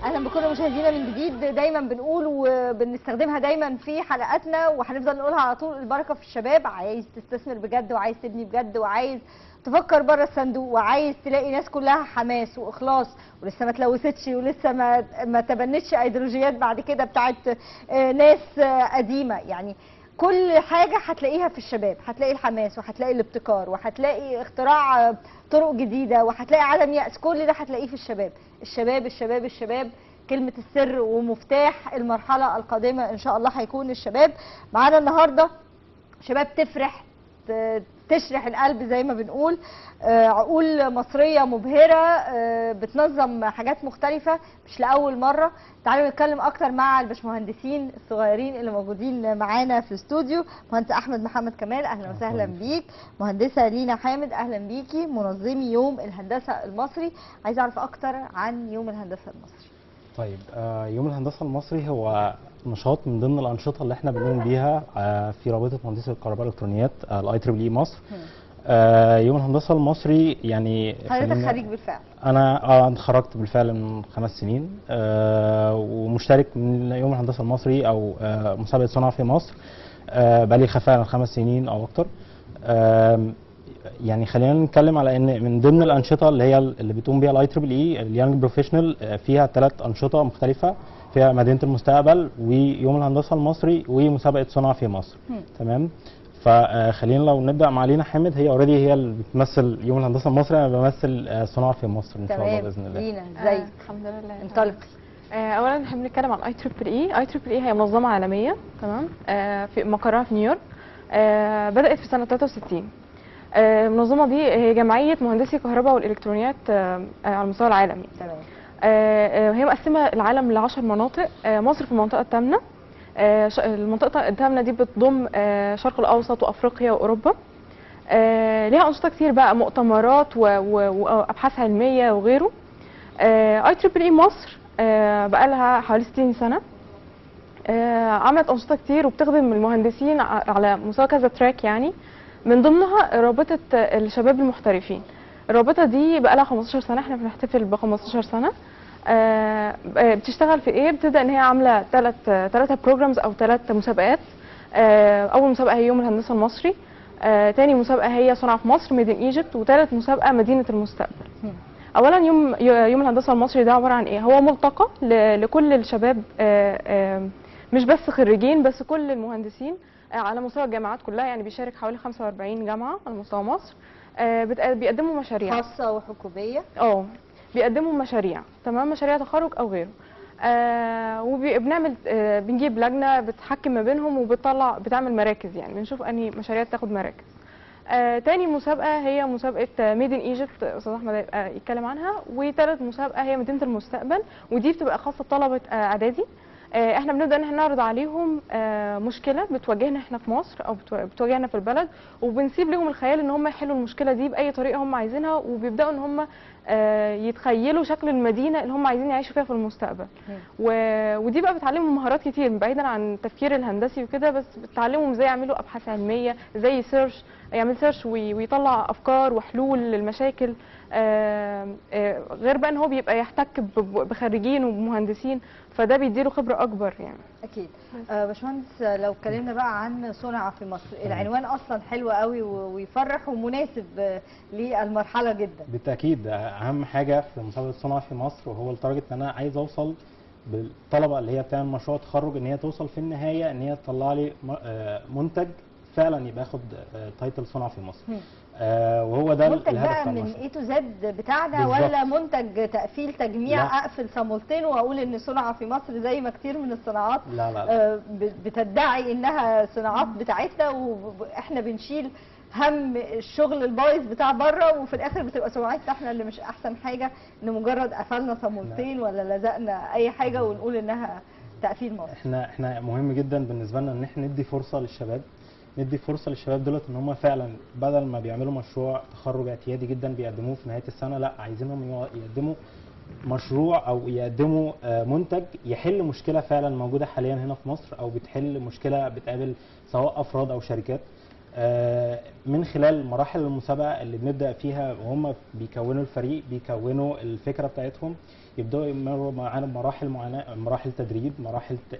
اهلا بكل مشاهدينا من جديد. دايما بنقول وبنستخدمها دايما في حلقاتنا وهنفضل نقولها على طول: البركه في الشباب. عايز تستثمر بجد وعايز تبني بجد وعايز تفكر بره الصندوق وعايز تلاقي ناس كلها حماس واخلاص ولسه ما اتلوثتش ولسه ما تبنتش ايديولوجيات بعد كده بتاعت ناس قديمه. يعني كل حاجه هتلاقيها في الشباب، هتلاقي الحماس وهتلاقي الابتكار وهتلاقي اختراع طرق جديده وهتلاقي عدم يأس. كل ده هتلاقيه في الشباب. الشباب الشباب الشباب كلمة السر ومفتاح المرحلة القادمة إن شاء الله هيكون الشباب. معانا النهاردة شباب تفرح تشرح القلب زي ما بنقول، عقول مصرية مبهرة بتنظم حاجات مختلفة مش لأول مرة. تعالوا نتكلم أكتر مع الباشمهندسين الصغيرين اللي موجودين معانا في الاستوديو. مهندس أحمد محمد كمال، أهلا وسهلا بيك. مهندسة لينا حامد، أهلا بيكي. منظمي يوم الهندسة المصري، عايز أعرف أكتر عن يوم الهندسة المصري. طيب، يوم الهندسة المصري هو نشاط من ضمن الأنشطة اللي احنا بنقوم بيها في رابطة مهندسي الكهرباء والإلكترونيات الاي تريبل اي مصر. يوم الهندسة المصري يعني حضرتك خريج بالفعل؟ أنا اتخرجت بالفعل من 5 سنين، ومشترك من يوم الهندسة المصري أو مسابقة صنع في مصر بقالي فعلا 5 سنين أو أكتر. يعني خلينا نتكلم على ان من ضمن الانشطه اللي بتقوم بيها الاي تريبل اي اليانج بروفيشنال فيها 3 انشطه مختلفه، فيها مدينه المستقبل ويوم الهندسه المصري ومسابقه صنع في مصر. تمام. فخلينا لو نبدا مع لينا حامد، هي اوريدي هي اللي بتمثل يوم الهندسه المصري، انا بمثل صناعه في مصر ان شاء الله باذن الله. لينا ازيك؟ الحمد لله. انطلقي. اولا احنا بنتكلم عن اي تريبل اي. اي تريبل اي هي منظمه عالميه، تمام، في مقرها في نيويورك. بدات في سنه 63. المنظمه دي هي جمعيه مهندسي الكهرباء والالكترونيات على مستوى العالم. تمام. هي مقسمه العالم ل 10 مناطق. مصر في المنطقه الثامنه. المنطقه الثامنه دي بتضم الشرق الاوسط وافريقيا واوروبا. ليها انشطه كتير بقى، مؤتمرات وابحاث علميه وغيره. اي تريبل اي مصر بقى لها حوالي 60 سنه. عملت انشطه كتير وبتخدم المهندسين على مستوى كذا تراك، يعني من ضمنها رابطه الشباب المحترفين. الرابطه دي بقى لها 15 سنه، احنا بنحتفل ب 15 سنه. بتشتغل في ايه؟ بتبدا ان هي عامله 3 بروجرامز او 3 مسابقات. اول مسابقه هي يوم الهندسه المصري، تاني مسابقه هي صنع في مصر ميد ان ايجيبت، وثالث مسابقه مدينه المستقبل. اولا يوم الهندسه المصري ده عباره عن ايه؟ هو ملتقى لكل الشباب، مش بس خريجين، بس كل المهندسين على مستوى الجامعات كلها. يعني بيشارك حوالي 45 جامعه على مستوى مصر. بيقدموا مشاريع خاصه وحكوميه. بيقدموا مشاريع، تمام، مشاريع تخرج او غيره. وبنعمل بنجيب لجنه بتحكم ما بينهم بتعمل مراكز، يعني بنشوف انهي مشاريع تاخد مراكز. تاني مسابقه هي مسابقه ميد ان ايجيبت، استاذ احمد يتكلم عنها. وثالث مسابقه هي مدينه المستقبل، ودي بتبقى خاصه بطلبه اعدادي. احنا بنبدا ان احنا نعرض عليهم مشكله بتواجهنا احنا في مصر او بتواجهنا في البلد، وبنسيب لهم الخيال ان هم يحلوا المشكله دي باي طريقه هم عايزينها، وبيبداوا ان هم يتخيلوا شكل المدينه اللي هم عايزين يعيشوا فيها في المستقبل. ودي بقى بتعلمهم مهارات كتير بعيدا عن التفكير الهندسي وكده، بس بتعلمهم ازاي يعملوا ابحاث علميه، ازاي يعمل سيرش ويطلع افكار وحلول للمشاكل. غير بقى ان هو بيبقى يحتك بخريجين ومهندسين، فده بيديله خبره اكبر يعني. اكيد. باشمهندس، لو اتكلمنا بقى عن صنع في مصر، العنوان اصلا حلو قوي ويفرح ومناسب للمرحله جدا. بالتاكيد اهم حاجه في مسابقه صنع في مصر، وهو لدرجه ان انا عايز اوصل بالطلبه اللي هي بتعمل مشروع تخرج ان هي توصل في النهايه ان هي تطلع لي منتج فعلا يبقى ياخد تايتل صنع في مصر. وهو ده منتج الهدف بقى بتاع من المشروع. اي تو زد بتاعنا، بالزبط. ولا منتج تقفيل تجميع؟ لا. اقفل صامولتين واقول ان صنع في مصر زي ما كتير من الصناعات لا لا لا. بتدعي انها صناعات بتاعتنا، واحنا بنشيل هم الشغل البايظ بتاع بره، وفي الاخر بتبقى سمعتنا احنا اللي مش احسن حاجه، ان مجرد قفلنا صامولتين ولا لزقنا اي حاجه ونقول انها تقفيل مصر. احنا مهم جدا بالنسبه لنا ان احنا ندي فرصه للشباب دولت ان هم فعلا بدل ما بيعملوا مشروع تخرج اعتيادي جدا بيقدموه في نهايه السنه، لا، عايزينهم يقدموا مشروع او يقدموا منتج يحل مشكله فعلا موجوده حاليا هنا في مصر، او بتحل مشكله بتقابل سواء افراد او شركات. من خلال مراحل المسابقه اللي بنبدا فيها وهم بيكونوا الفريق، بيكونوا الفكره بتاعتهم، يبداوا يمروا معانا بمراحل معينه، مراحل تدريب،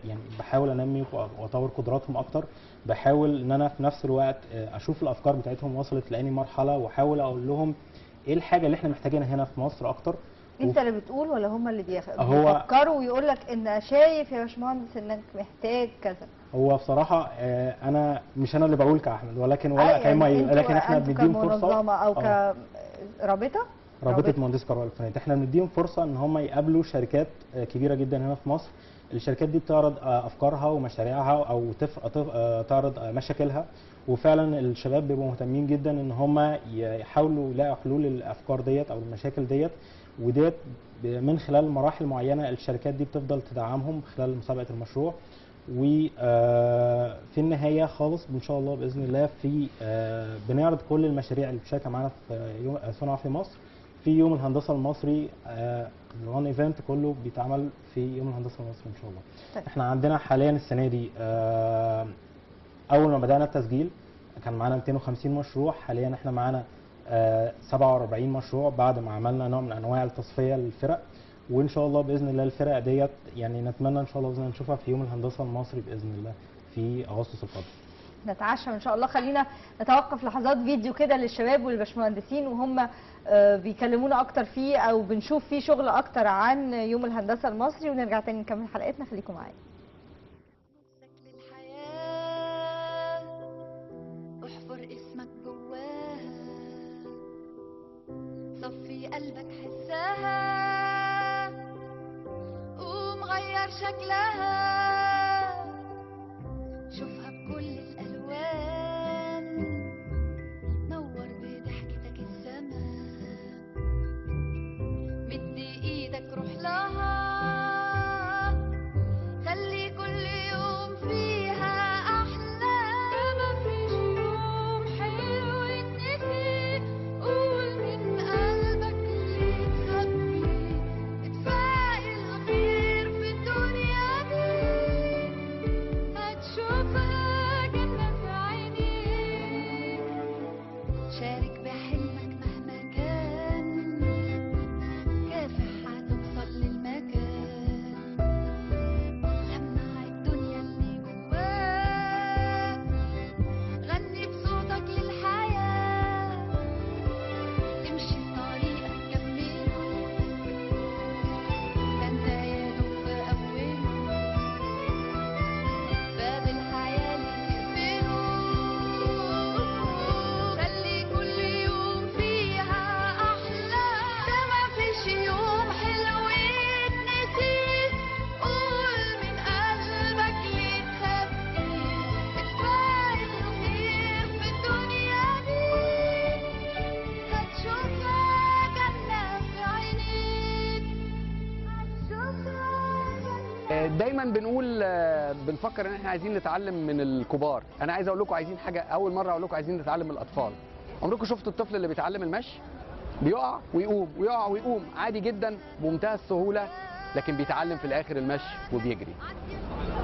يعني بحاول انمي واطور قدراتهم اكتر، بحاول ان انا في نفس الوقت اشوف الافكار بتاعتهم وصلت لاني مرحله، واحاول اقول لهم ايه الحاجه اللي احنا محتاجينها هنا في مصر اكتر. انت اللي بتقول ولا هم اللي هو بيفكروا ويقول لك ان شايف يا باشمهندس انك محتاج كذا؟ هو بصراحه انا مش انا اللي بقول كاحمد ولا كايما، لكن احنا بنديهم فرصه كمنظمه او كرابطه، رابطه مهندسي كهرباء والالكترونيات، احنا بنديهم فرصه ان هم يقابلوا شركات كبيره جدا هنا في مصر. الشركات دي بتعرض افكارها ومشاريعها او تعرض مشاكلها، وفعلا الشباب بيبقوا مهتمين جدا ان هم يحاولوا يلاقوا حلول للافكار ديت او المشاكل ديت، وديت من خلال مراحل معينه الشركات دي بتفضل تدعمهم خلال مسابقه المشروع. وفي النهايه خالص ان شاء الله باذن الله في بنعرض كل المشاريع اللي بتشارك معانا في يوم صنع في مصر في يوم الهندسه المصري. الوان ايفنت كله بيتعمل في يوم الهندسه المصري ان شاء الله. طيب. احنا عندنا حاليا السنه دي اول ما بدانا التسجيل كان معانا 250 مشروع، حاليا احنا معانا 47 مشروع بعد ما عملنا نوع من انواع التصفيه للفرق، وان شاء الله باذن الله الفرق ديت يعني نتمنى ان شاء الله باذن الله نشوفها في يوم الهندسه المصري باذن الله في اغسطس القادم. نتعشم ان شاء الله. خلينا نتوقف لحظات فيديو كده للشباب والباشمهندسين وهم بيكلمونا اكتر فيه او بنشوف فيه شغل اكتر عن يوم الهندسه المصري، ونرجع تاني نكمل حلقتنا. خليكم معايا. احفر اسمك جواها، صفي قلبك حسها، قوم غير شكلها، شوفها بكل الالوان، نور بضحكتك السما، مد ايدك روح لها، خلي كل يوم فيها احلى، مفيش يوم حلو يتنسي، قول من قلبك اللي تخبي، اتفائل خير في الدنيا دي، هتشوفها جنة في عينيك، شارك بحلمك مهما كان، كافح هتوصل للمكان، لمع الدنيا اللي جواك، غني بصوتك للحياة، امشي في طريقك كمله، ده انت يا دوب في أوله، باب الحياة اللي تقفله، خلي كل يوم فيها أحلى، ده مفيش يوم حلو يتنسي، قول من قلبك ليه تخبي، اتفائل خير في الدنيا دي، هتشوفها جنة في عينيك، هتشوفها جنة. دايما بنقول بنفكر ان احنا عايزين نتعلم من الكبار. انا عايز اقول لكم عايزين حاجه، اول مره اقول لكم عايزين نتعلم من الاطفال. عمركم شفتوا الطفل اللي بيتعلم المشي؟ بيقع ويقوم ويقع ويقوم عادي جدا بمنتهى السهوله، لكن بيتعلم في الاخر المشي وبيجري.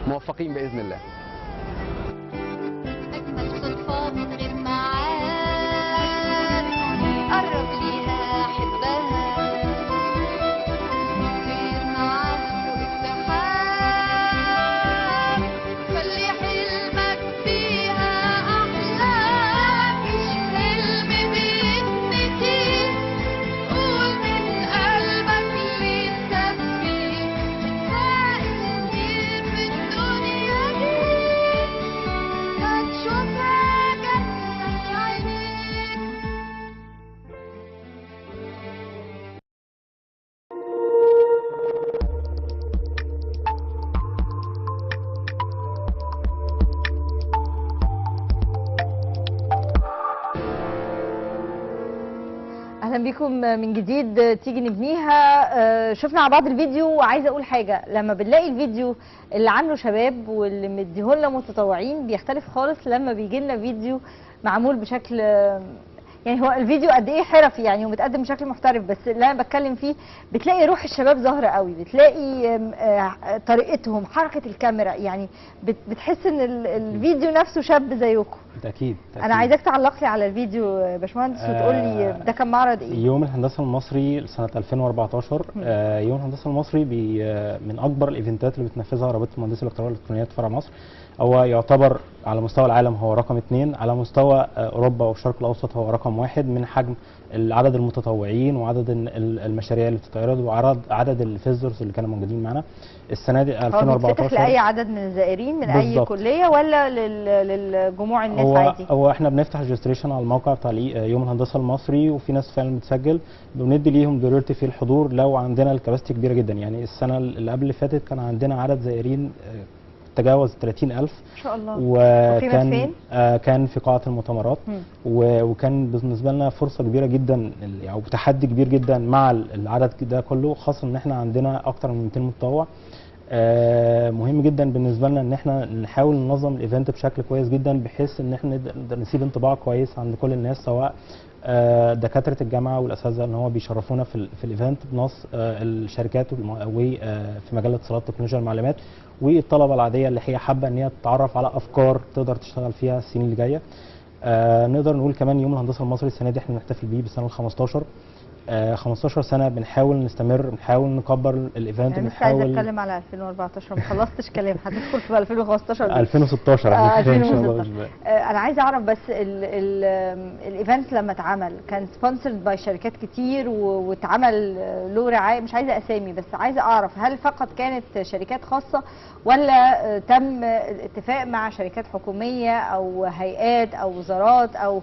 موفقين باذن الله. أجمل صدفة من غير معاد، قرب ليها حبها، طير معاها فوق السحاب، خلي حلمك فيها أحلى، مفيش حلم بيتنسي، قول من قلبك اللي تخبي، اتفائل خير في الدنيا دي، هتشوفها جنة في عينيك. اهلا بيكم من جديد. تيجي نبنيها. شفنا مع بعض الفيديو، وعايزه اقول حاجه، لما بنلاقي الفيديو اللي عامله شباب واللي مديهولنا متطوعين بيختلف خالص لما بيجي لنا فيديو معمول بشكل يعني هو الفيديو قد ايه حرفي يعني ومتقدم بشكل محترف، بس اللي انا بتكلم فيه بتلاقي روح الشباب ظاهره قوي، بتلاقي طريقتهم، حركه الكاميرا، يعني بتحس ان الفيديو نفسه شاب زيكم. بالتاكيد. انا عايزاك تعلق لي على الفيديو يا باشمهندس وتقول لي ده كان معرض ايه؟ يوم الهندسه المصري سنه 2014. يوم الهندسه المصري من اكبر الايفنتات اللي بتنفذها رابطه مهندسي الاختراع والالكترونيات فرع مصر. هو يعتبر على مستوى العالم هو رقم 2، على مستوى اوروبا والشرق الاوسط هو رقم 1 من حجم عدد المتطوعين وعدد المشاريع اللي بتتعرض وعدد الفيزرز اللي كانوا موجودين معانا السنه دي 2014. هو بيتفتح لاي عدد من الزائرين من اي بالظبط. كليه ولا للجموع الناس عادي؟ هو احنا بنفتح ريجستريشن على الموقع بتاع يوم الهندسه المصري، وفي ناس فعلا بتسجل، بندي ليهم بريورتي في الحضور لو عندنا الكباستي كبيره جدا. يعني السنه اللي قبل اللي فاتت كان عندنا عدد زائرين تجاوز 30,000 ما شاء الله. وكان فين؟ كان في قاعه المؤتمرات. وكان بالنسبه لنا فرصه كبيره جدا او تحدي كبير جدا مع العدد ده كله، خاصه ان احنا عندنا اكتر من 200 متطوع. مهم جدا بالنسبه لنا ان احنا نحاول ننظم الايفنت بشكل كويس جدا، بحيث ان احنا نقدر نسيب انطباع كويس عند كل الناس، سواء دكاتره الجامعه والاساتذه ان هو بيشرفونا في الايفنت، بنص الشركات وفي مجال الاتصالات وتكنولوجيا المعلومات، والطلبه العاديه اللي هي حابه ان هي تتعرف على افكار تقدر تشتغل فيها السنين اللي جايه. نقدر نقول كمان يوم الهندسه المصري السنه دي احنا بنحتفل بيه بالسنه ال 15. 15 سنه بنحاول نستمر، بنحاول نكبر الايفنت، انا لسه عايزه اتكلم على 2014 ما خلصتش كلام، هتدخل في 2015 دي. 2016 ان شاء الله. انا عايزه اعرف بس الايفنت لما اتعمل كان سبونسرد باي شركات كتير واتعمل له رعايه، مش عايزه اسامي بس عايزه اعرف هل فقط كانت شركات خاصه ولا تم اتفاق مع شركات حكوميه او هيئات او وزارات او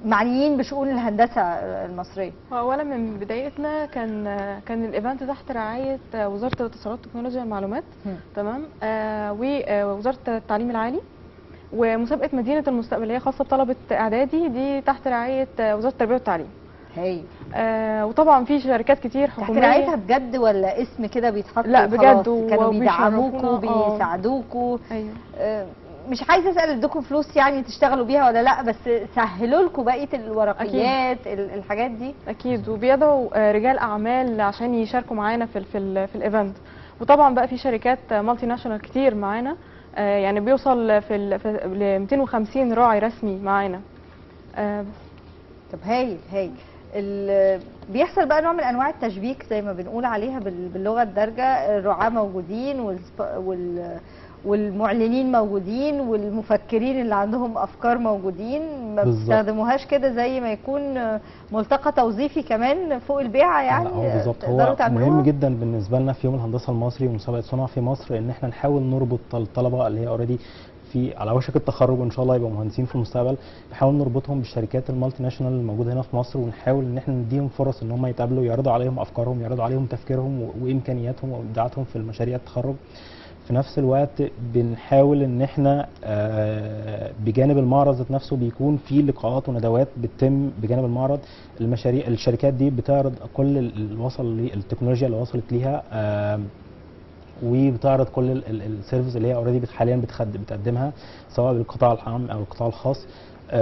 معنيين بشؤون الهندسه المصريه؟ اولا من بدايتنا كان الايفنت تحت رعايه وزاره الاتصالات وتكنولوجيا المعلومات، تمام، ووزاره التعليم العالي، ومسابقه مدينه المستقبليه خاصه بطلبه اعدادي دي تحت رعايه وزاره التربيه والتعليم. وطبعا في شركات كتير حكوميه. تحت رعايتها بجد ولا اسم كده بيتحط؟ لا بجد، كانوا بيدعموكوا بيساعدوكوا. ايوه. مش عايزه اسال ادوكم فلوس يعني تشتغلوا بيها ولا لا، بس سهلوا لكم بقيه الورقيات الحاجات دي؟ اكيد، وبيدعوا رجال اعمال عشان يشاركوا معانا في الايفنت. وطبعا بقى في شركات مالتي ناشونال كتير معانا، يعني بيوصل ل 250 راعي رسمي معانا. طب هايل. بيحصل بقى نوع من انواع التشبيك زي ما بنقول عليها باللغه الدارجه، الرعاه موجودين والمعلنين موجودين والمفكرين اللي عندهم افكار موجودين، ما بتستخدموهاش كده زي ما يكون ملتقى توظيفي كمان فوق البيعه يعني؟ بالظبط. هو مهم جدا بالنسبه لنا في يوم الهندسه المصري ومسابقه صنع في مصر ان احنا نحاول نربط الطلبه اللي هي اوريدي على وشك التخرج وان شاء الله يبقوا مهندسين في المستقبل، نحاول نربطهم بالشركات المالتي ناشونال الموجوده هنا في مصر، ونحاول ان احنا نديهم فرص ان هم يتقابلوا، يعرضوا عليهم افكارهم، يعرضوا عليهم تفكيرهم وامكانياتهم وابداعاتهم في المشاريع التخرج. في نفس الوقت بنحاول ان احنا بجانب المعرض ذات نفسه بيكون في لقاءات وندوات بتتم بجانب المعرض. الشركات دي بتعرض كل التكنولوجيا اللي وصلت ليها، وبتعرض كل السيرفيس اللي هي اوريدي حاليا بتقدمها سواء بالقطاع العام او القطاع الخاص.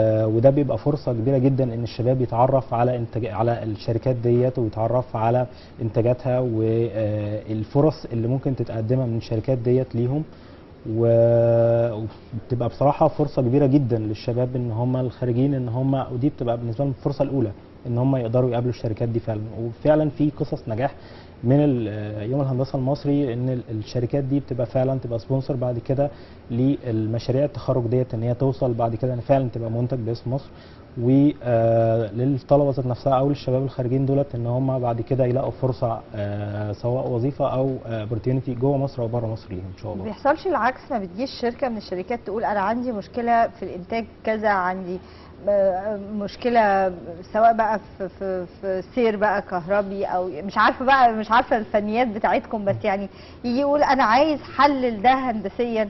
وده بيبقى فرصه كبيره جدا ان الشباب يتعرف على على الشركات ديت ويتعرف على انتاجاتها والفرص اللي ممكن تتقدمها من الشركات ديت ليهم. وبتبقى بصراحه فرصه كبيره جدا للشباب ان هم الخارجين ان هم، ودي بتبقى بالنسبه لهم الفرصه الاولى ان هم يقدروا يقابلوا الشركات دي فعلا. وفعلا في قصص نجاح من يوم الهندسه المصري ان الشركات دي بتبقى فعلا تبقى سبونسر بعد كده للمشاريع التخرج ديت، ان هي توصل بعد كده ان فعلا تبقى منتج باسم مصر، وللطلبه ذات نفسها او للشباب الخارجين دولت ان هم بعد كده يلاقوا فرصه سواء وظيفه او اوبورتيونيتي جوه مصر او بره مصر ليهم ان شاء الله. ما بيحصلش العكس؟ ما بتجيش شركه من الشركات تقول انا عندي مشكله في الانتاج كذا، عندي مشكله سواء بقى في سير بقى كهربي او مش عارفه الفنيات بتاعتكم، بس يعني يجي يقول انا عايز حل لده هندسيا،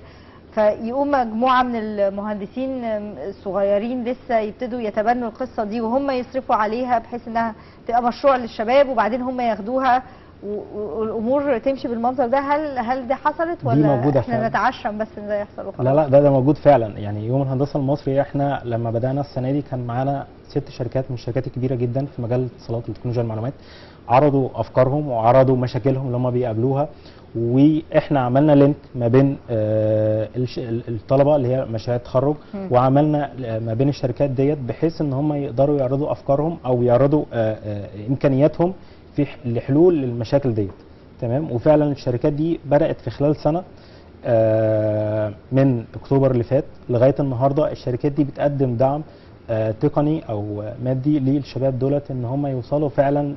فيقوم مجموعه من المهندسين الصغيرين لسه يبتدوا يتبنوا القصه دي وهم يصرفوا عليها بحيث انها تبقى مشروع للشباب، وبعدين هم ياخدوها والامور تمشي بالمنظر ده. هل ده حصلت دي ولا موجودة احنا فعلا. نتعشم بس ان ده يحصل وخلاص؟ لا ده موجود فعلا. يعني يوم الهندسه المصري احنا لما بدانا السنه دي كان معانا 6 شركات من الشركات الكبيره جدا في مجال الاتصالات وتكنولوجيا المعلومات، عرضوا افكارهم وعرضوا مشاكلهم اللي هم بيقابلوها، واحنا عملنا لينك ما بين الطلبه اللي هي مشاريع التخرج، وعملنا ما بين الشركات ديت بحيث ان هم يقدروا يعرضوا افكارهم او يعرضوا امكانياتهم في لحلول للمشاكل ديت. تمام. وفعلا الشركات دي بدات في خلال سنه من اكتوبر اللي فات لغايه النهارده الشركات دي بتقدم دعم تقني او مادي للشباب دولت ان هم يوصلوا فعلا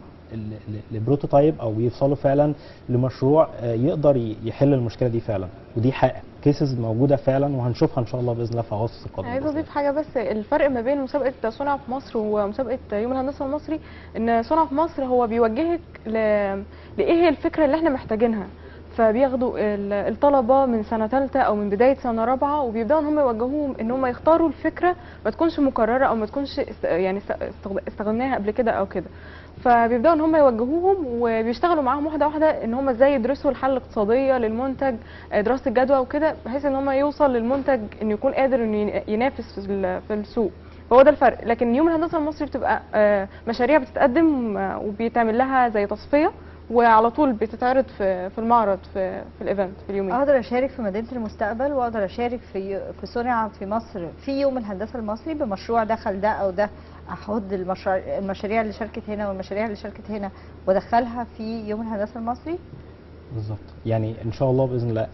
لبروتوتايب او يوصلوا فعلا لمشروع يقدر يحل المشكله دي فعلا. ودي حقيقه كيسز موجوده فعلا وهنشوفها ان شاء الله باذن الله في اغسطس القادم. عايزه اضيف حاجه بس، الفرق ما بين مسابقه صنع في مصر ومسابقه يوم الهندسه المصري ان صنع في مصر هو بيوجهك لايه هي الفكره اللي احنا محتاجينها، فبياخدوا الطلبه من سنه ثالثه او من بدايه سنه رابعه وبيبداوا ان هم يوجهوهم ان هم يختاروا الفكره ما تكونش مكرره او ما تكونش يعني استخدمناها قبل كده او كده، فبيبداوا ان هم يوجهوهم وبيشتغلوا معاهم واحده واحده ان هم ازاي يدرسوا الحل الاقتصاديه للمنتج، دراسه الجدوى وكده، بحيث ان هم يوصل للمنتج انه يكون قادر انه ينافس في السوق. فهو ده الفرق. لكن يوم الهندسه المصري بتبقى مشاريع بتتقدم وبيتعمل لها زي تصفيه وعلى طول بتتعرض في المعرض في الايفنت في اليومين. اقدر اشارك في مدينه المستقبل واقدر اشارك في صنع في مصر في يوم الهندسه المصري بمشروع دخل ده او ده، احط المشاريع اللي شاركت هنا والمشاريع اللي شاركت هنا وادخلها في يوم الهندسه المصري بالظبط. يعني ان شاء الله باذن الله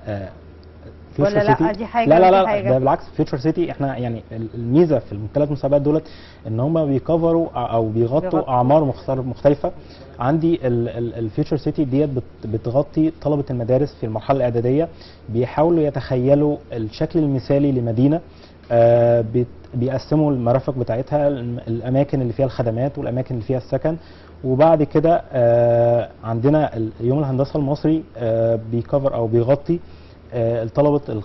ولا لا دي حاجه لا حاجة. ده بالعكس فيوتشر سيتي احنا يعني الميزه في الثلاث مسابقات دولت ان هم بيكفروا او بيغطوا اعمار مختلفه. عندي الفيوتشر سيتي ديت بتغطي طلبه المدارس في المرحله الاعداديه، بيحاولوا يتخيلوا الشكل المثالي لمدينه، بيقسموا المرافق بتاعتها، الاماكن اللي فيها الخدمات والاماكن اللي فيها السكن. وبعد كده عندنا يوم الهندسه المصري بيكفر او بيغطي طلبه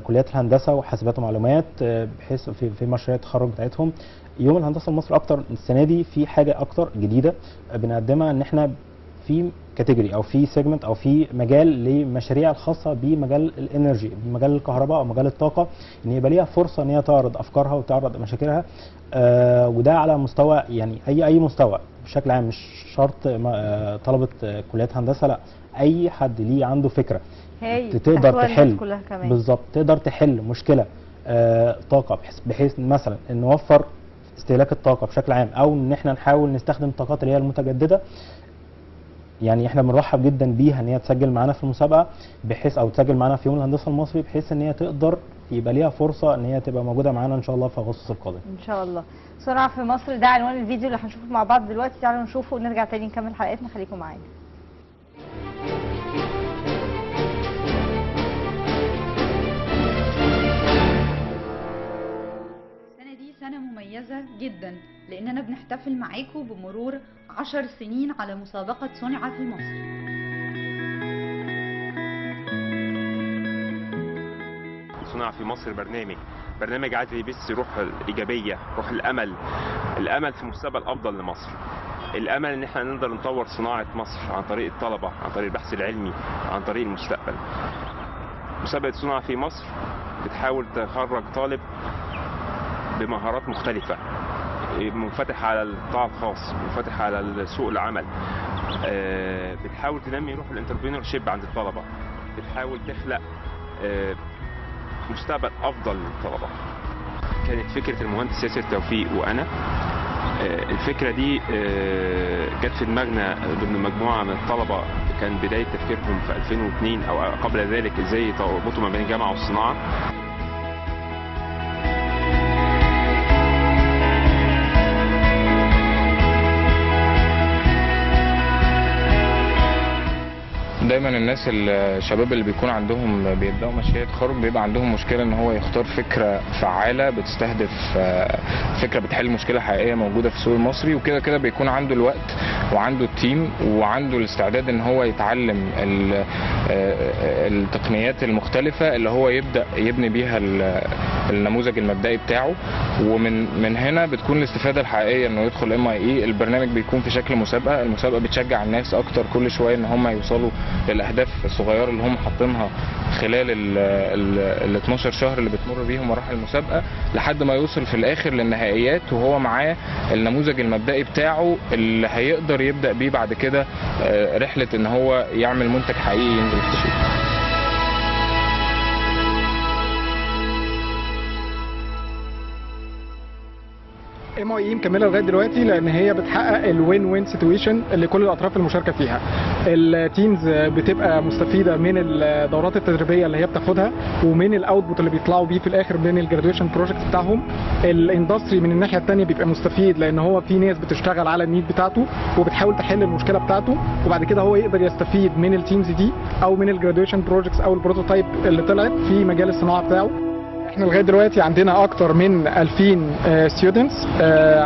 كليات الهندسه وحاسبات ومعلومات بحيث في مشاريع التخرج بتاعتهم. يوم الهندسه المصري اكتر السنه دي في حاجه اكتر جديده بنقدمها، ان احنا في كاتيجوري او في سيجمنت او في مجال لمشاريع الخاصه بمجال الانرجي، بمجال الكهرباء او مجال الطاقه، ان يبقى ليها فرصه ان هي تعرض افكارها وتعرض مشاكلها. وده على مستوى يعني اي مستوى بشكل عام، مش شرط طلبه كليات هندسه، لا اي حد ليه عنده فكره تقدر تحل بالظبط، تقدر تحل مشكله طاقه بحيث مثلا ان نوفر استهلاك الطاقه بشكل عام، او ان احنا نحاول نستخدم الطاقات اللي هي المتجدده. يعني احنا بنرحب جدا بيها ان هي تسجل معانا في المسابقه بحيث او تسجل معانا في يوم الهندسه المصري بحيث ان هي تقدر يبقى ليها فرصه ان هي تبقى موجوده معانا ان شاء الله في اغسطس القادم. ان شاء الله. صنع في مصر ده عنوان الفيديو اللي هنشوفه مع بعض دلوقتي، تعالوا نشوفه ونرجع تاني نكمل حلقتنا، خليكم معانا. سنة مميزة جدا لأننا بنحتفل معاكم بمرور 10 سنين على مسابقة صنع في مصر. صنع في مصر برنامج عايز يبث روح الإيجابية، روح الأمل في مستقبل أفضل لمصر. الأمل إن احنا نقدر نطور صناعة مصر عن طريق الطلبة، عن طريق البحث العلمي، عن طريق المستقبل. مسابقة صنع في مصر بتحاول تخرج طالب بمهارات مختلفة، منفتح على القطاع الخاص، منفتح على سوق العمل، بتحاول تنمي روح الانتربرينور شيب عند الطلبة، بتحاول تخلق مستقبل أفضل للطلبة. كانت فكرة المهندس ياسر توفيق وأنا، الفكرة دي جت في دماغنا ضمن مجموعة من الطلبة كان بداية تفكيرهم في 2002 أو قبل ذلك ازاي يربطوا ما بين الجامعة والصناعة. دايما الناس الشباب اللي بيكون عندهم بيبداوا مشاريع تخرج بيبقى عندهم مشكله ان هو يختار فكره فعاله بتستهدف فكره بتحل مشكله حقيقيه موجوده في السوق المصري، وكده كده بيكون عنده الوقت وعنده التيم وعنده الاستعداد ان هو يتعلم التقنيات المختلفه اللي هو يبدا يبني بيها النموذج المبدئي بتاعه، ومن هنا بتكون الاستفاده الحقيقيه انه يدخل MIE. البرنامج بيكون في شكل مسابقه، المسابقه بتشجع الناس اكتر كل شويه ان هم يوصلوا للاهداف الصغيره اللي هم حاطينها خلال ال 12 شهر اللي بتمر بيهم مراحل المسابقه، لحد ما يوصل في الاخر للنهائيات وهو معاه النموذج المبدئي بتاعه اللي هيقدر يبدا بيه بعد كده رحله ان هو يعمل منتج حقيقي ينزل في السوق. MIE مكمله لغايه دلوقتي لان هي بتحقق الوين وين سيتويشن لكل الاطراف المشاركه فيها. التيمز بتبقى مستفيده من الدورات التدريبيه اللي هي بتاخدها ومن الاوتبوت اللي بيطلعوا بيه في الاخر من الجراديويشن بروجكت بتاعهم. الاندستري من الناحيه الثانيه بيبقى مستفيد لان هو في ناس بتشتغل على النيد بتاعته وبتحاول تحل المشكله بتاعته، وبعد كده هو يقدر يستفيد من التيمز دي او من الجراديويشن بروجكتس او البروتوتايب اللي طلعت في مجال الصناعه بتاعه. احنا لغايه دلوقتي عندنا اكتر من 2000 ستودنتس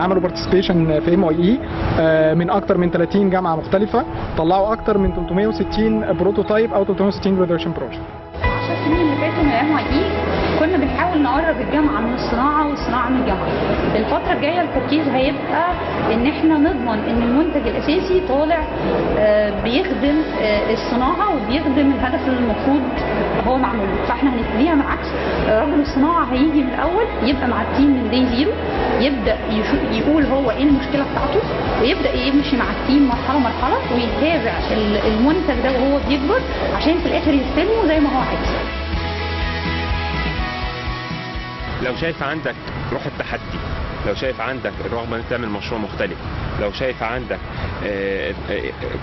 عملوا بارتيسيبيشن في MIE من اكتر من 30 جامعه مختلفه، طلعوا اكتر من 360 بروتوتايب او 360 جراديويشن بروجكت. 10 سنين اللي فاتوا من MIE كنا بنحاول نقرب الجامعه من الصناعه والصناعه من الجامعه. الفتره الجايه التركيز هيبقى ان احنا نضمن ان المنتج الاساسي طالع بيخدم الصناعه وبيخدم الهدف اللي المفروض هو معمول. فاحنا هنبتديها من عكس، رجل الصناعه هيجي من الاول يبقى مع التيم من داي زيرو، يبدا يقول هو ايه المشكله بتاعته ويبدا يمشي مع التيم مرحله مرحله ويتابع المنتج ده وهو بيكبر عشان في الاخر يستلمه زي ما هو عايز. لو شايف عندك روح التحدي، لو شايف عندك الرغبه انك تعمل مشروع مختلف، لو شايف عندك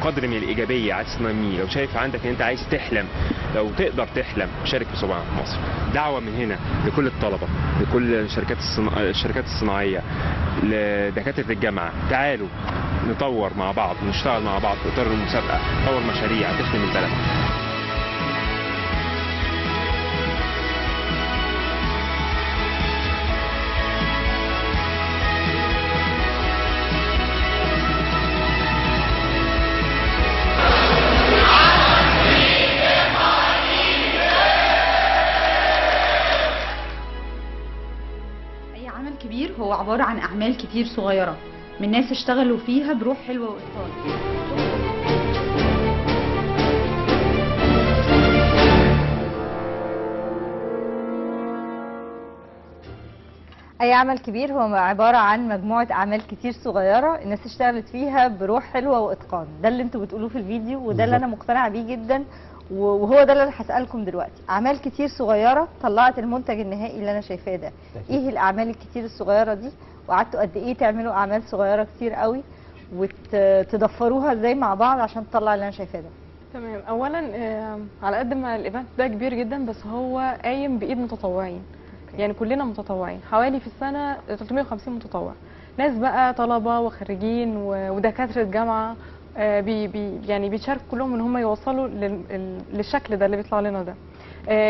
قدر من الايجابيه عايز تنميه، لو شايف عندك ان انت عايز تحلم، لو تقدر تحلم شارك في صناعه مصر. دعوه من هنا لكل الطلبه، لكل الشركات الصناعيه، لدكاتره الجامعه، تعالوا نطور مع بعض ونشتغل مع بعض في اطار المسابقه، نطور مشاريع تخدم البلد. كبير هو عبارة عن أعمال كتير صغيرة من ناس اشتغلوا فيها بروح حلوة وإتقان. أي عمل كبير هو عبارة عن مجموعة أعمال كتير صغيرة الناس اشتغلت فيها بروح حلوة وإتقان. ده اللي انتوا بتقولوه في الفيديو وده اللي أنا مقتنعة بيه جدا، وهو ده اللي هسألكم دلوقتي. أعمال كتير صغيرة طلعت المنتج النهائي اللي أنا شايفاه ده. إيه الأعمال الكتير الصغيرة دي؟ وقعدتوا قد إيه تعملوا أعمال صغيرة كتير قوي وتضفروها إزاي مع بعض عشان تطلع اللي أنا شايفاه ده؟ تمام. اولا على قد ما الايفنت ده كبير جدا بس هو قايم بايد متطوعين. يعني كلنا متطوعين، حوالي في السنه 350 متطوع، ناس بقى طلبه وخريجين ودكاتره جامعه يعني بيشاركوا كلهم ان هم يوصلوا للشكل ده اللي بيطلع لنا ده.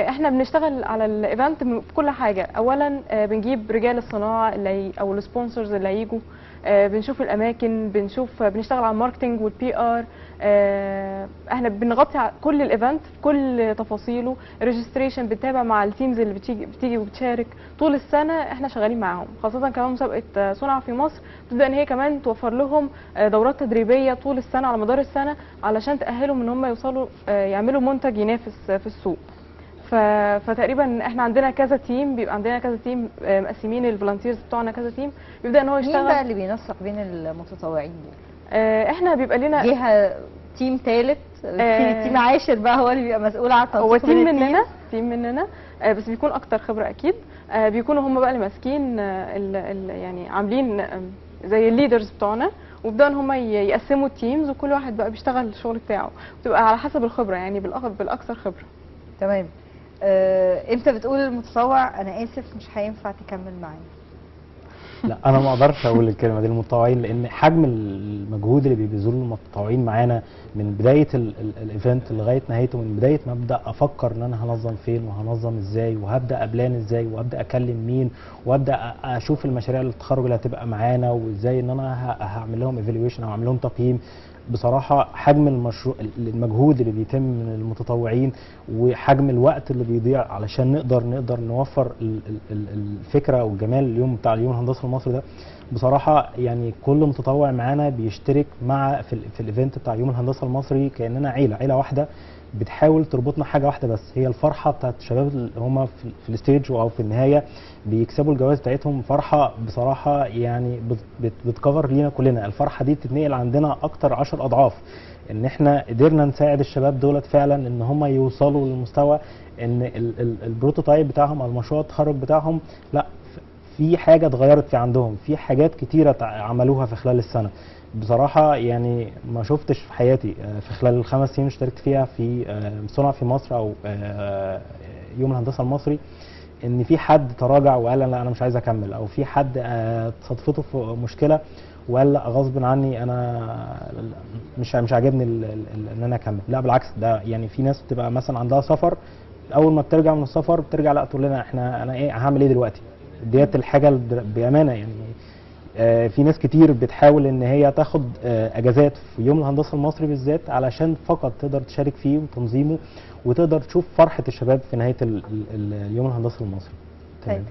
احنا بنشتغل على الايفنت في كل حاجه. اولا بنجيب رجال الصناعه او السبونسرز اللي هيجوا، بنشوف الاماكن، بنشتغل على الماركتنج والبي ار. احنا بنغطي على كل الايفنت بكل تفاصيله. ريجستريشن بنتابع مع التيمز اللي بتيجي وبتشارك طول السنه، احنا شغالين معاهم. خاصه كمان مسابقه صنع في مصر بتبدا ان هي كمان توفر لهم دورات تدريبيه طول السنه على مدار السنه علشان تاهلهم ان هم يوصلوا يعملوا منتج ينافس في السوق. فتقريبا احنا عندنا كذا تيم، بيبقى عندنا كذا تيم مقسمين الفولنتيرز بتوعنا كذا تيم، بيبدا ان هو يشتغل. مين بقى اللي بينسق بين المتطوعين دول؟ احنا بيبقى لنا ليها تيم ثالث، تيم عاشر بقى هو اللي بيبقى مسؤول عن التنسيق. هو تيم مننا بس بيكون اكتر خبره اكيد. بيكونوا هم بقى اللي ماسكين يعني عاملين زي الليدرز بتوعنا، وبدأوا ان هم يقسموا التيمز وكل واحد بقى بيشتغل الشغل بتاعه، بتبقى على حسب الخبره يعني بالاكثر خبره. تمام. امتى بتقول المتطوع انا اسف مش هينفع تكمل معايا؟ لا انا ما اقدرش اقول الكلمه دي للمتطوعين، لان حجم المجهود اللي بيبذلوه المتطوعين معانا من بدايه الايفنت لغايه نهايته، من بدايه ما ابدا افكر ان انا هنظم فين وهنظم ازاي وهبدا ابلان ازاي وابدا اكلم مين وابدا اشوف المشاريع التخرج اللي هتبقى معانا وازاي ان انا هعمل لهم ايفالويشن او هعمل لهم تقييم. بصراحه حجم المشروع، المجهود اللي بيتم من المتطوعين وحجم الوقت اللي بيضيع علشان نقدر نوفر الفكره والجمال اليوم بتاع اليوم الهندسه المصري ده. بصراحه يعني كل متطوع معانا بيشترك مع في الايفنت بتاع يوم الهندسه المصري كاننا عيله واحده، بتحاول تربطنا حاجه واحده بس، هي الفرحه بتاعت الشباب اللي هم في الستيج او في النهايه بيكسبوا الجوائز بتاعتهم. فرحه بصراحه يعني بتكفر لينا كلنا. الفرحه دي بتتنقل عندنا اكتر 10 اضعاف، ان احنا قدرنا نساعد الشباب دولت فعلا ان هم يوصلوا للمستوى ان البروتوتايب بتاعهم او المشروع التخرج بتاعهم لا في حاجه اتغيرت في عندهم، في حاجات كتيره عملوها في خلال السنه. بصراحه يعني ما شفتش في حياتي في خلال ال5 سنين اشتركت فيها في صنع في مصر او يوم الهندسه المصري ان في حد تراجع وقال لا انا مش عايز اكمل، او في حد صدفته في مشكله وقال لا غصب عني انا مش عاجبني ان انا اكمل. لا بالعكس، ده يعني في ناس بتبقى مثلا عندها سفر، اول ما بترجع من السفر بترجع لا تقول لنا انا ايه هعمل ايه دلوقتي. ديت الحاجه بامانه يعني في ناس كتير بتحاول ان هي تاخد اجازات في يوم الهندسه المصري بالذات علشان فقط تقدر تشارك فيه وتنظيمه وتقدر تشوف فرحه الشباب في نهايه اليوم الهندسه المصري. طيب.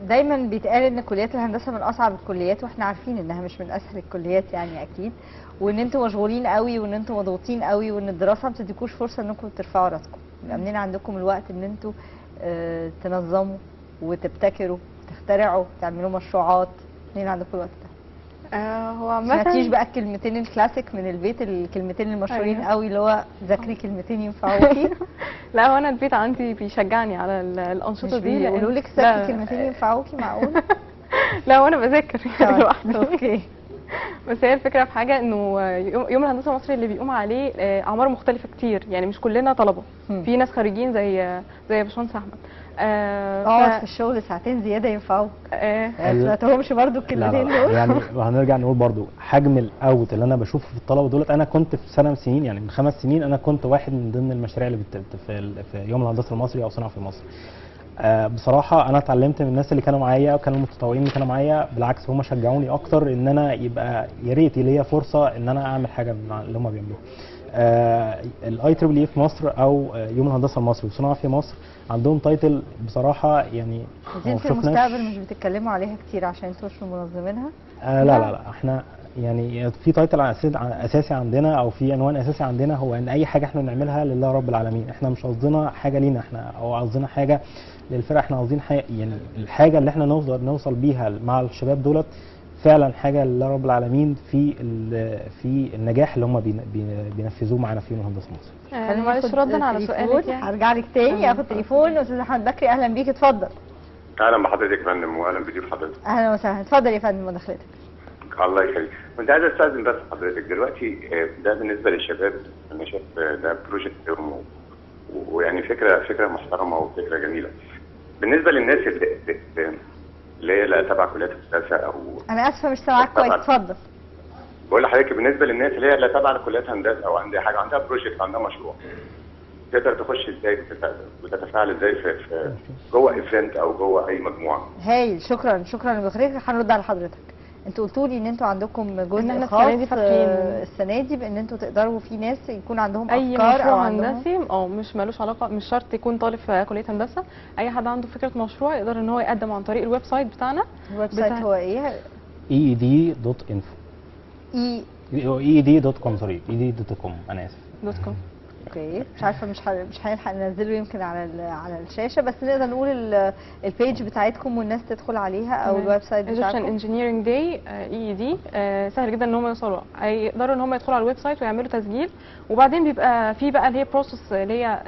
دايما بيتقال ان كليات الهندسه من اصعب الكليات، واحنا عارفين انها مش من اسهل الكليات يعني اكيد، وان انتوا مشغولين قوي وان انتوا مضغوطين قوي وان الدراسه ما بتديكوش فرصه انكم ترفعوا راسكم. منين عندكم الوقت ان انتوا تنظموا وتبتكروا تخترعوا تعملوا مشروعات؟ منين عندكم الوقت ده؟ هو ما مثلا تيجي بقى الكلمتين الكلاسيك من البيت، الكلمتين المشهورين أيوة. قوي اللي هو ذاكري كلمتين ينفعوكي. لا هو انا البيت عندي بيشجعني على الانشطه مش دي. بيقولوا لك ذاكري كلمتين ينفعوكي؟ معقول؟ لا وانا بذاكر يعني لوحدي. اوكي. بس هي الفكره في حاجه انه يوم الهندسه المصري اللي بيقوم عليه اعمار مختلفه كتير، يعني مش كلنا طلبه، في ناس خارجين زي باشمهندس احمد. اقعد في الشغل ساعتين زياده ينفعوك. ما سمعتهمش برضو الكلمتين دول. يعني وهنرجع نقول برضو حجم الاوت اللي انا بشوفه في الطلبه دولت. انا كنت في سنه من السنين يعني من 5 سنين انا كنت واحد من ضمن المشاريع اللي في يوم الهندسه المصري او صنع في مصر. بصراحه انا اتعلمت من الناس اللي كانوا معايا وكانوا المتطوعين اللي كانوا معايا، بالعكس هم شجعوني اكتر ان انا يبقى يا ريت ليا فرصه ان انا اعمل حاجه من اللي هم بيعملوه. الاي تريبل اي في مصر او يوم الهندسه المصري وصناعه في مصر عندهم تايتل بصراحه يعني دي في المستقبل مش بتتكلموا عليها كتير عشان انتوا مش منظمينها؟ لا احنا يعني في تايتل اساسي عندنا او في عنوان اساسي عندنا هو ان اي حاجه احنا بنعملها لله رب العالمين. احنا مش قصدنا حاجه لينا احنا او قصدنا حاجه للفرقه، احنا قصدين يعني الحاجه اللي احنا نوصل بيها مع الشباب دولت فعلا حاجه لله رب العالمين في النجاح اللي هم بينفذوه معانا في يوم الهندسه المصري. معلش ردا على سؤالك يعني. هرجع لك تاني اخد تليفون. استاذ احمد بكري اهلا بيك، اتفضل. اهلا بحضرتك يا فندم واهلا بضيوف حضرتك. اهلا وسهلا، اتفضل يا فندم مداخلتك. الله يخليك. كنت عايز استاذن بس حضرتك دلوقتي ده بالنسبه للشباب انا شايف ده بروجكت ويعني فكره محترمه وفكره جميله. بالنسبه للناس اللي هي لا تبع كليات هندسه او انا اسفه مش سامعاك كويس، اتفضل. بقول لحضرتك بالنسبه للناس اللي هي لا تبع كليات هندسه او عندها حاجه عندها بروجكت عندها مشروع تقدر تخش ازاي وتتفاعل ازاي في جوه ايفنت او جوه اي مجموعه؟ هايل، شكرا لحضرتك. هنرد على حضرتك. انتوا قلتوا لي ان انتوا عندكم جزء خاص السنه دي بان انتوا تقدروا في ناس يكون عندهم اي افكار مشروع هندسي مش مالوش علاقه، مش شرط يكون طالب في كليه هندسه، اي حد عنده فكره مشروع يقدر ان هو يقدم عن طريق الويب سايت بتاعنا. الويب سايت هو ايه؟ eed.info eed.com سوري eed.com انا اسف .com. اوكي، مش عارفه مش هنلحق ننزله يمكن على الشاشه، بس نقدر نقول البيج بتاعتكم والناس تدخل عليها او الويب سايت بتاعكم. Egyptian Engineering Day EED سهل جدا ان هم يوصلوا، يقدروا ان هم يدخلوا على الويب سايت ويعملوا تسجيل، وبعدين بيبقى في بقى اللي هي بروسس اللي هي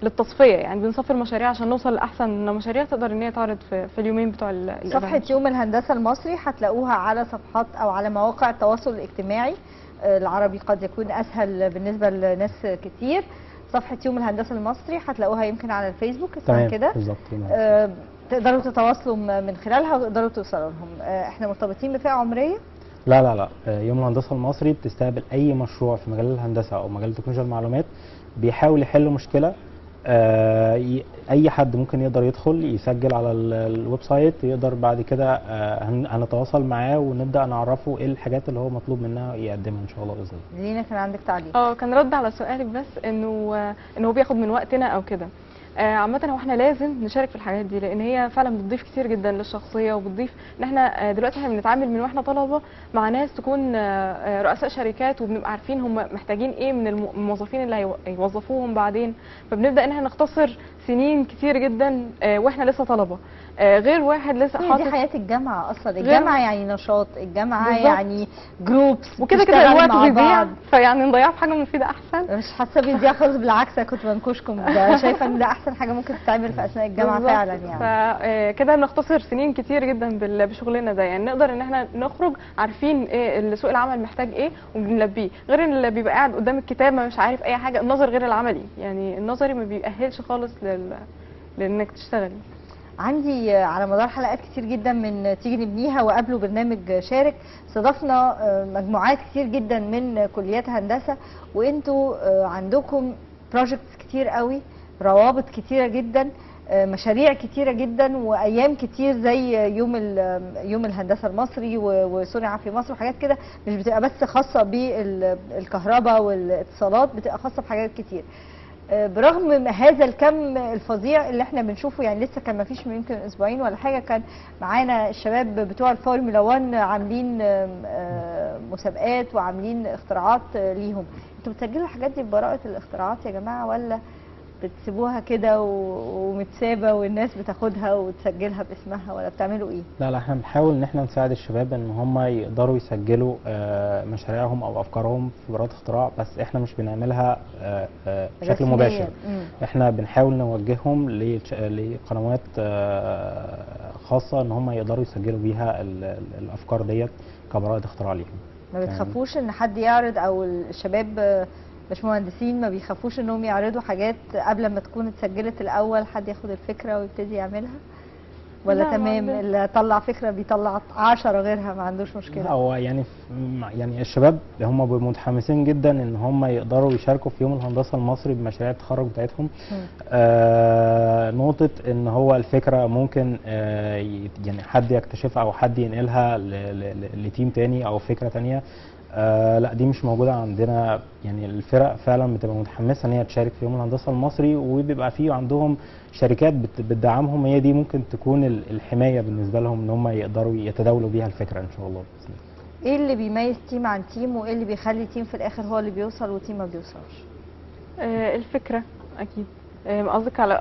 للتصفيه، يعني بنصفي المشاريع عشان نوصل لاحسن مشاريع تقدر ان هي تعرض في اليومين بتوع صفحه يوم الهندسه المصري هتلاقوها على صفحات او على مواقع التواصل الاجتماعي. العربي قد يكون اسهل بالنسبه لناس كتير. صفحه يوم الهندسه المصري هتلاقوها يمكن على الفيسبوك اسمها كده بالظبط. تقدروا تتواصلوا من خلالها وتقدروا توصلوا لهم. احنا مرتبطين بفئه عمريه؟ لا يوم الهندسه المصري بتستقبل اي مشروع في مجال الهندسه او مجال تكنولوجيا المعلومات بيحاول يحل مشكله اي حد ممكن يقدر يدخل يسجل على الويب سايت، يقدر بعد كده هنتواصل معاه ونبدا نعرفه ايه الحاجات اللي هو مطلوب منها يقدمها ان شاء الله باذن الله. لينا كان عندك تعليق؟ كان رد على سؤالك بس انه هو بياخد من وقتنا او كده. عامة هو احنا لازم نشارك في الحاجات دي، لان هي فعلا بتضيف كتير جدا للشخصيه، وبتضيف ان احنا دلوقتي احنا بنتعامل من واحنا طلبه مع ناس تكون رؤساء شركات، وبنبقى عارفين هم محتاجين ايه من الموظفين اللي هيوظفوهم بعدين، فبنبدا ان احنا نختصر سنين كتير جدا واحنا لسه طلبه. غير واحد لسه دي حاطط حياه الجامعه اصلا، الجامعه يعني نشاط، الجامعه بالظبط. يعني جروبس وكده كده الوقت بيضيع، فيعني نضيعه في حاجه مفيده احسن. مش حاسه بيضيع خالص، بالعكس انا كنت بنكشكم ده، شايفه ان ده احسن حاجه ممكن تتعمل في اثناء الجامعه فعلا يعني. فكده بنختصر سنين كتير جدا بشغلنا ده، يعني نقدر ان احنا نخرج عارفين ايه سوق العمل محتاج ايه وبنلبيه، غير ان اللي بيبقى قاعد قدام الكتاب ما مش عارف اي حاجه. النظر غير العملي، يعني النظري ما بيأهلش خالص لانك تشتغلي. عندي على مدار حلقات كتير جدا من تيجي نبنيها وقبله برنامج شارك استضفنا مجموعات كتير جدا من كليات هندسه، وانتوا عندكم بروجكتس كتير قوي، روابط كتيره جدا، مشاريع كتيره جدا، وايام كتير زي يوم الهندسه المصري وصنع في مصر وحاجات كده، مش بتبقى بس خاصه بالكهرباء والاتصالات، بتبقى خاصه بحاجات كتير. برغم هذا الكم الفظيع اللي احنا بنشوفه، يعني لسه كان ما فيش يمكن اسبوعين ولا حاجه كان معانا الشباب بتوع الفورمولا 1 عاملين مسابقات وعاملين اختراعات ليهم. انتوا بتسجلوا الحاجات دي ببراءه الاختراعات يا جماعه، ولا بتسيبوها كده ومتسابه والناس بتاخدها وتسجلها باسمها، ولا بتعملوا ايه؟ لا احنا بنحاول ان احنا نساعد الشباب ان هم يقدروا يسجلوا مشاريعهم او افكارهم في براءة اختراع، بس احنا مش بنعملها بشكل مباشر. احنا بنحاول نوجههم لقنوات خاصة ان هم يقدروا يسجلوا بيها الافكار ديت كبراءة اختراع ليهم. ما بتخافوش ان حد يعرض، او الشباب مش مهندسين ما بيخافوش انهم يعرضوا حاجات قبل ما تكون اتسجلت الاول، حد ياخد الفكره ويبتدي يعملها؟ ولا تمام اللي طلع فكره بيطلع 10 غيرها ما عندوش مشكله؟ هو يعني الشباب هم متحمسين جدا ان هم يقدروا يشاركوا في يوم الهندسه المصري بمشاريع التخرج بتاعتهم. نقطه ان هو الفكره ممكن يعني حد يكتشفها او حد ينقلها لتيم تاني او فكره تانيه، لا دي مش موجوده عندنا. يعني الفرق فعلا بتبقى متحمسه ان هي تشارك في يوم الهندسه المصري، وبيبقى فيه عندهم شركات بتدعمهم، هي دي ممكن تكون الحمايه بالنسبه لهم ان هم يقدروا يتداولوا بيها الفكره ان شاء الله باذن الله. ايه اللي بيميز تيم عن تيم، وايه اللي بيخلي تيم في الاخر هو اللي بيوصل وتيم ما بيوصلش؟ الفكره اكيد. قصدك على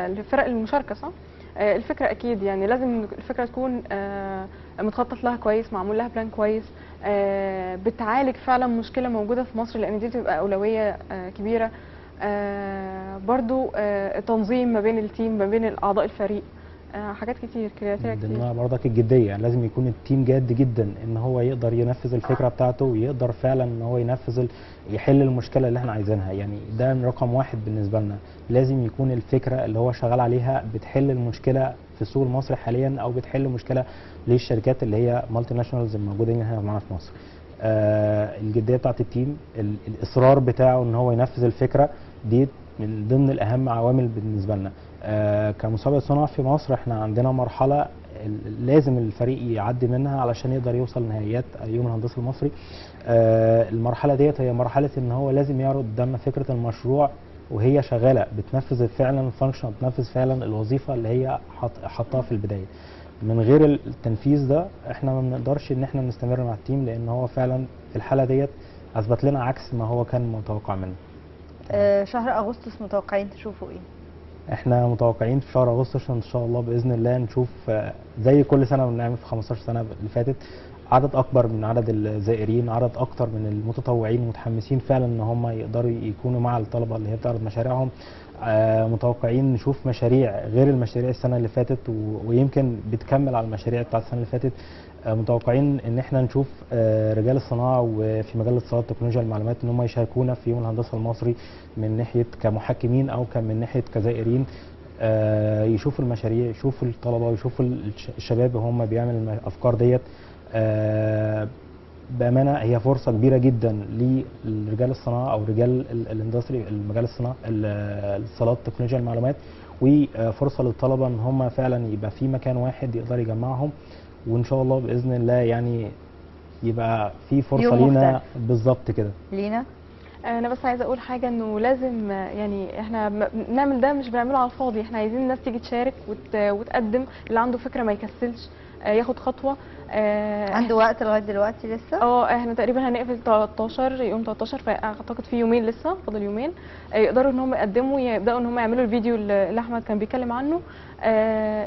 الفرق المشاركه صح؟ الفكره اكيد، يعني لازم الفكره تكون متخطط لها كويس، معمول لها بلان كويس، بتعالج فعلا مشكله موجوده في مصر، لان دي بتبقى اولويه كبيره. برضو تنظيم ما بين التيم، ما بين اعضاء الفريق، حاجات كتير كرياتيفيه كتير. ضمنها برضك الجديه، يعني لازم يكون التيم جاد جدا ان هو يقدر ينفذ الفكره بتاعته، ويقدر فعلا ان هو يحل المشكله اللي احنا عايزينها. يعني ده رقم واحد بالنسبه لنا، لازم يكون الفكره اللي هو شغال عليها بتحل المشكله في السوق المصري حاليا، او بتحل مشكله للشركات اللي هي مالتي ناشونالز الموجودين هنا معانا في مصر. الجديه بتاعت التيم، الاصرار بتاعه ان هو ينفذ الفكره دي من ضمن الاهم عوامل بالنسبه لنا. كمسابقه صنع في مصر احنا عندنا مرحله لازم الفريق يعدي منها علشان يقدر يوصل نهائيات يوم الهندسه المصري. المرحله ديت هي مرحله ان هو لازم يعرض قدامنا فكره المشروع وهي شغاله، بتنفذ فعلا الفانكشن، بتنفذ فعلا الوظيفه اللي هي حطها في البدايه. من غير التنفيذ ده احنا ما بنقدرش ان احنا نستمر مع التيم، لان هو فعلا في الحاله ديت اثبت لنا عكس ما هو كان متوقع منه. شهر اغسطس متوقعين تشوفوا ايه؟ احنا متوقعين في شهر اغسطس ان شاء الله باذن الله نشوف زي كل سنه بنعمل في 15 سنه اللي فاتت، عدد اكبر من عدد الزائرين، عدد اكتر من المتطوعين متحمسين فعلا ان هم يقدروا يكونوا مع الطلبه اللي هي بتعرض مشاريعهم. متوقعين نشوف مشاريع غير المشاريع السنه اللي فاتت، ويمكن بتكمل على المشاريع بتاعت السنه اللي فاتت. متوقعين ان احنا نشوف رجال الصناعه وفي مجال الاتصالات وتكنولوجيا المعلومات ان هم يشاركونا في يوم الهندسه المصري من ناحيه كمحكمين او من ناحيه كزائرين، يشوفوا المشاريع، يشوفوا الطلبه، يشوفوا الشباب وهم بيعملوا الافكار ديت. بامانه هي فرصه كبيره جدا لرجال الصناعه او رجال الاندستري المجال الصناعه الاتصالات تكنولوجيا المعلومات، وفرصه للطلبه ان هم فعلا يبقى في مكان واحد يقدر يجمعهم، وان شاء الله باذن الله يعني يبقى في فرصه يوم لينا مختلف. بالظبط كده. لينا انا بس عايزه اقول حاجه، انه لازم يعني احنا بنعمل ده مش بنعمله على الفاضي، احنا عايزين الناس تيجي تشارك وتقدم، اللي عنده فكره ما يكسلش ياخد خطوه. عنده وقت لغايه دلوقتي لسه؟ احنا تقريبا هنقفل 13 يوم 13، فاعتقد في يومين لسه، فاضل يومين يقدروا ان هم يقدموا، يبداوا ان هم يعملوا الفيديو اللي احمد كان بيتكلم عنه.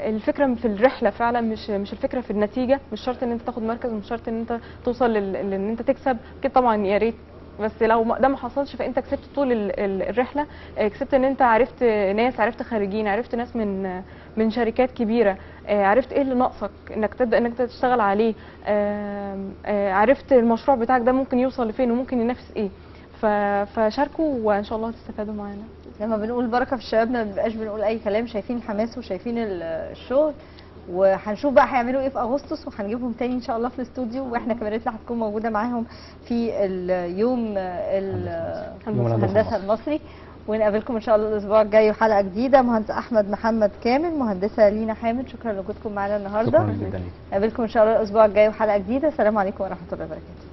الفكره في الرحله فعلا، مش الفكره في النتيجه، مش شرط ان انت تاخد مركز، مش شرط ان انت توصل لان انت تكسب كده، طبعا يا ريت، بس لو ده ما حصلش فانت كسبت طول الرحله، كسبت ان انت عرفت ناس، عرفت خارجين، عرفت ناس من شركات كبيره، عرفت ايه اللي ناقصك انك تبدا انك تشتغل عليه، عرفت المشروع بتاعك ده ممكن يوصل لفين وممكن ينافس ايه. فشاركوا وان شاء الله تستفادوا معانا. لما بنقول بركه في الشباب ما بنبقاش بنقول اي كلام، شايفين الحماس وشايفين الشغل، وهنشوف بقى هيعملوا ايه في اغسطس، وهنجيبهم تاني ان شاء الله في الاستوديو، واحنا كاميرتنا هتكون موجوده معاهم في اليوم الهندسه المصري. ونقابلكم ان شاء الله الاسبوع الجاي وحلقه جديده. مهندس احمد محمد كامل، مهندسه لينا حامد، شكرا لوجودكم معانا النهارده. شكرا جدا ليك. نقابلكم ان شاء الله الاسبوع الجاي وحلقه جديده. السلام عليكم ورحمه الله وبركاته.